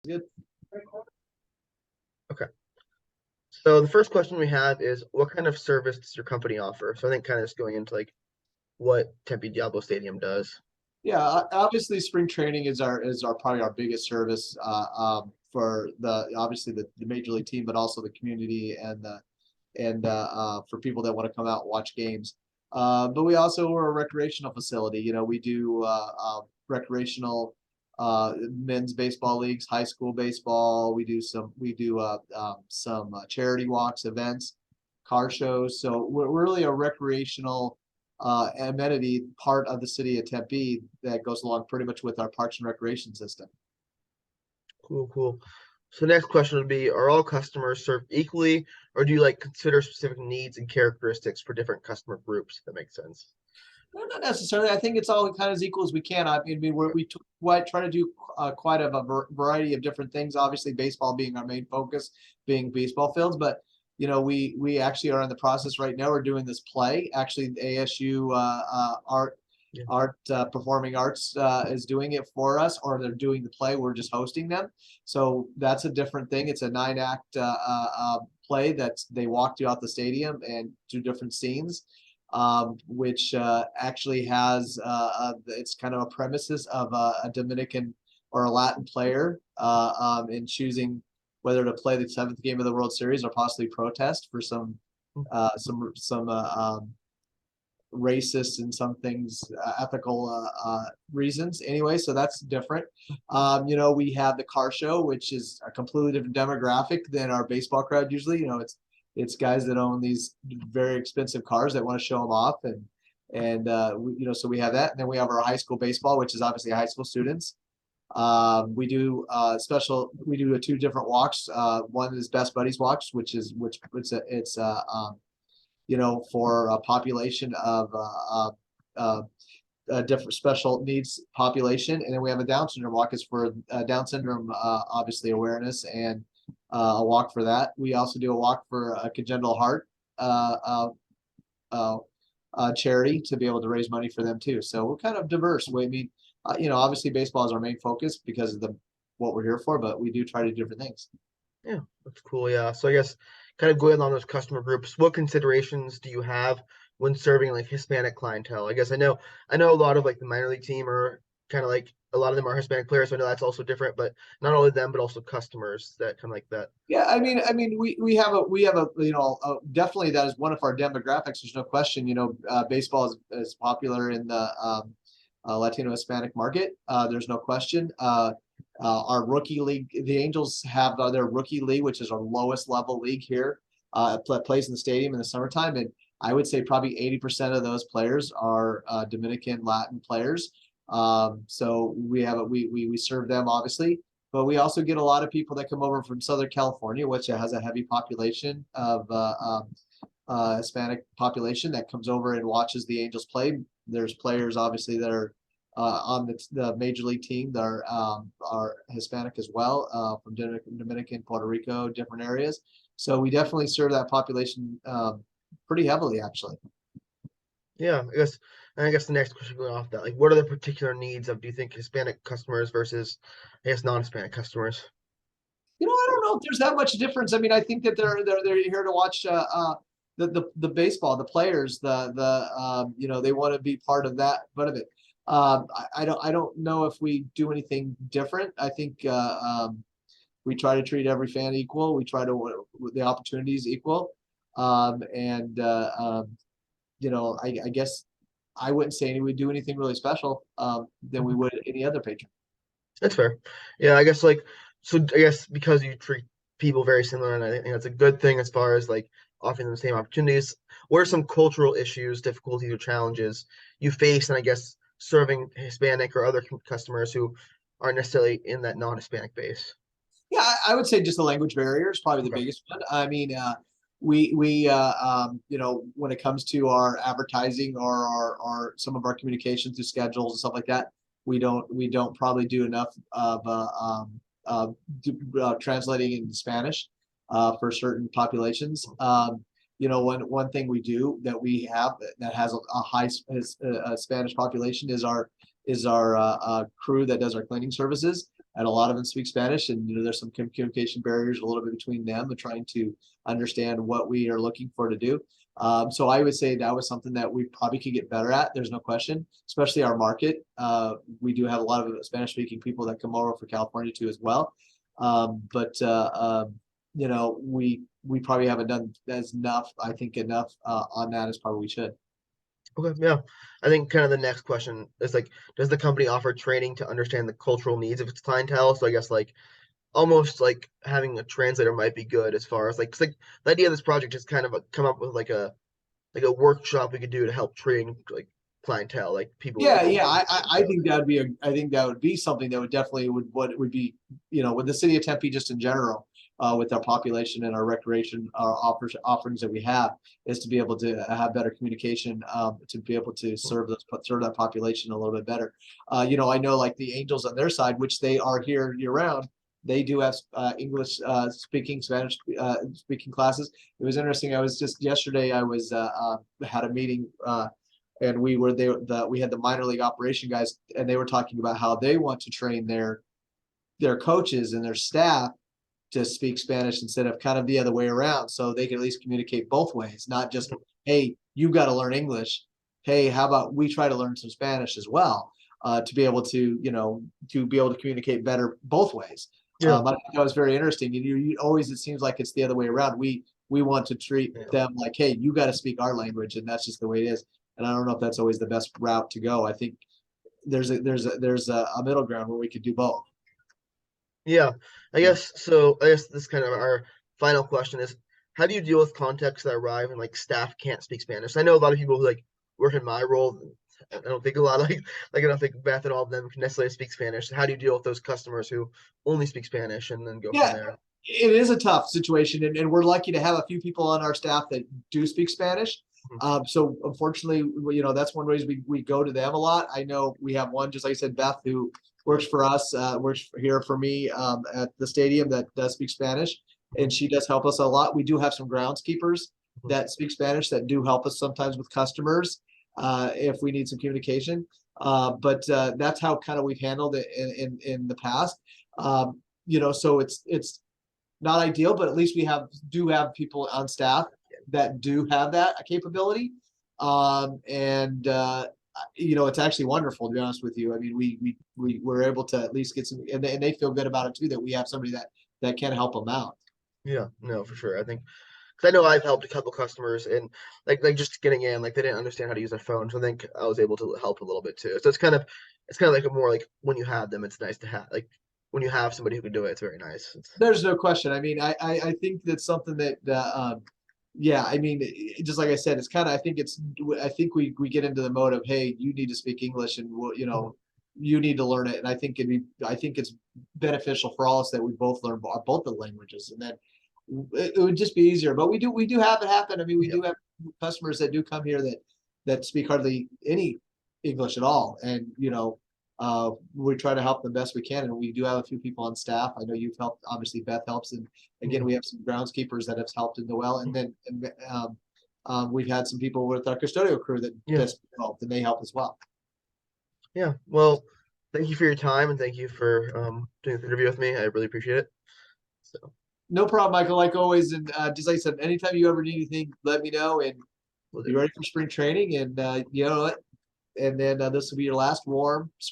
Good. Okay. So the first question we have is what kind of service does your company offer? So I think kind of just going into like what Tempe Diablo Stadium does. Yeah, obviously spring training is our probably our biggest service for the obviously the major league team, but also the community and for people that want to come out and watch games. But we also are a recreational facility. We do recreational men's baseball leagues, high school baseball. We do some charity walks, events, car shows. So we're really a recreational amenity part of the city of Tempe that goes along pretty much with our parks and recreation system. Cool, cool. So the next question would be, are all customers served equally, or do you like consider specific needs and characteristics for different customer groups? If that makes sense. No, not necessarily. I think it's all kind of as equal as we can. I mean, we try to do quite a variety of different things. Obviously, baseball being our main focus, being baseball fields. But we actually are in the process right now. We're doing this play. Actually, the ASU Yeah. performing arts is doing it for us, or they're doing the play. We're just hosting them. So that's a different thing. It's a 9-act play that they walk throughout the stadium and do different scenes which actually has it's kind of a premises of a Dominican or a Latin player in choosing whether to play the seventh game of the World Series or possibly protest for some racist and some things ethical reasons. Anyway, so that's different. We have the car show, which is a completely different demographic than our baseball crowd usually. It's guys that own these very expensive cars that want to show them off, so we have that, and then we have our high school baseball, which is obviously high school students. We do two different walks. One is Best Buddies walks, which for a population of a different special needs population, and then we have a Down syndrome walk is for Down syndrome obviously awareness and a walk for that. We also do a walk for a congenital heart charity to be able to raise money for them too. So we're kind of diverse. Obviously baseball is our main focus because of what we're here for, but we do try to do different things. Yeah, that's cool. Yeah. So I guess kind of going on those customer groups, what considerations do you have when serving like Hispanic clientele? I guess I know a lot of like the minor league team are kind of like a lot of them are Hispanic players, so I know that's also different, but not only them, but also customers that kind of like that. Yeah, I mean, we have a definitely that is one of our demographics. There's no question. Baseball is popular in the Latino Hispanic market. There's no question. Our rookie league, the Angels have their rookie league, which is our lowest level league here. Plays in the stadium in the summertime, and I would say probably 80% of those players are Dominican Latin players. So we serve them obviously, but we also get a lot of people that come over from Southern California, which has a heavy population of Hispanic population that comes over and watches the Angels play. There's players obviously that are on the major league team that are Hispanic as well, from Dominican, Puerto Rico, different areas. So we definitely serve that population pretty heavily, actually. Yeah, I guess the next question going off that, like what are the particular needs of do you think Hispanic customers versus I guess non-Hispanic customers? I don't know if there's that much difference. I mean, I think that they're here to watch the baseball, the players, they want to be part of that, but of it. I don't know if we do anything different. I think we try to treat every fan equal. We try to the opportunities equal, I guess I wouldn't say we do anything really special than we would any other patron. That's fair. Yeah, I guess like so I guess because you treat people very similar and I think that's a good thing as far as like offering them the same opportunities. What are some cultural issues, difficulties, or challenges you face and I guess serving Hispanic or other customers who aren't necessarily in that non-Hispanic base? Yeah, I would say just the language barrier is probably the Okay. biggest one. I mean, when it comes to our advertising or our some of our communication through schedules and stuff like that, we don't probably do enough of translating in Spanish for certain populations. One thing we do that we have that has a high Spanish population is our crew that does our cleaning services. and a lot of them speak Spanish, and there's some communication barriers a little bit between them and trying to understand what we are looking for to do. So I would say that was something that we probably could get better at. There's no question, especially our market. We do have a lot of Spanish speaking people that come over for California too as well. But we probably haven't done as enough. I think enough on that as probably we should. Okay, yeah. I think kind of the next question is like, does the company offer training to understand the cultural needs of its clientele? So I guess like almost like having a translator might be good as far as like, 'cause, like the idea of this project is kind of come up with like a workshop we could do to help train like clientele, like people Yeah, like yeah, I think that'd be I think that would be something that would definitely what would be, with the city of Tempe just in general, with our population and our recreation, our offerings that we have, is to be able to have better communication, to be able to serve that population a little bit better. I know like the Angels on their side, which they are here year round, they do have English speaking, Spanish speaking classes. It was interesting. I was just yesterday. I was had a meeting. And we were there. We had the minor league operation guys, and they were talking about how they want to train their coaches and their staff to speak Spanish instead of kind of the other way around, so they can at least communicate both ways, not just, hey, you got to learn English. Hey, how about we try to learn some Spanish as well, to be able to communicate better both ways. Yeah. I think that was very interesting. You always, it seems like it's the other way around. We want to treat them like, hey, you got to speak our language, and that's just the way it is. And I don't know if that's always the best route to go. I think there's a middle ground where we could do both. Yeah, I Yeah. guess so. I guess this kind of our final question is, how do you deal with contexts that arrive and like staff can't speak Spanish? I know a lot of people who like work in my role. I don't think a lot like I don't think Beth and all of them can necessarily speak Spanish. How do you deal with those customers who only speak Spanish and then go from Yeah, there? it is a tough situation, and we're lucky to have a few people on our staff that do speak Spanish. Mhm. So unfortunately, that's one reason we go to them a lot. I know we have one, just like I said, Beth, who works for us, works here for me at the stadium, that does speak Spanish, and she does help us a lot. We do have some groundskeepers Mhm. that speak Spanish that do help us sometimes with customers if we need some communication. But that's how kind of we've handled it in the past. So it's not ideal, but at least we do have people on staff that do have that capability. And it's actually wonderful, to be honest with you. I mean, we were able to at least get some, and they feel good about it too, that we have somebody that can help them out. Yeah, no, for sure. I think because I know I've helped a couple customers and like just getting in, like they didn't understand how to use their phone. So I think I was able to help a little bit too. So it's kind of like a more like when you have them, it's nice to have like when you have somebody who can do it, it's very nice. There's no question. I mean, I think that's something that yeah, I mean, just like I said, it's kind of, I think we get into the mode of, hey, you need to speak English, and you need to learn it. And I think it's beneficial for all of us that we both learn both the languages, and then it would just be easier. But we do have it happen. I mean, we Yeah. do have customers that do come here that speak hardly any English at all, and we try to help the best we can, and we do have a few people on staff. I know you've helped. Obviously, Beth helps, and again, we have some groundskeepers that have helped as well. And then we've had some people with our custodial crew Yeah. that's helped, and they help as well. Yeah. Well, thank you for your time and thank you for doing this interview with me. I really appreciate it. So No problem, Michael. Like always, and just like I said, anytime you ever need anything, let me know, and we'll be do. ready for spring training. And you know what? And then this will be your last warm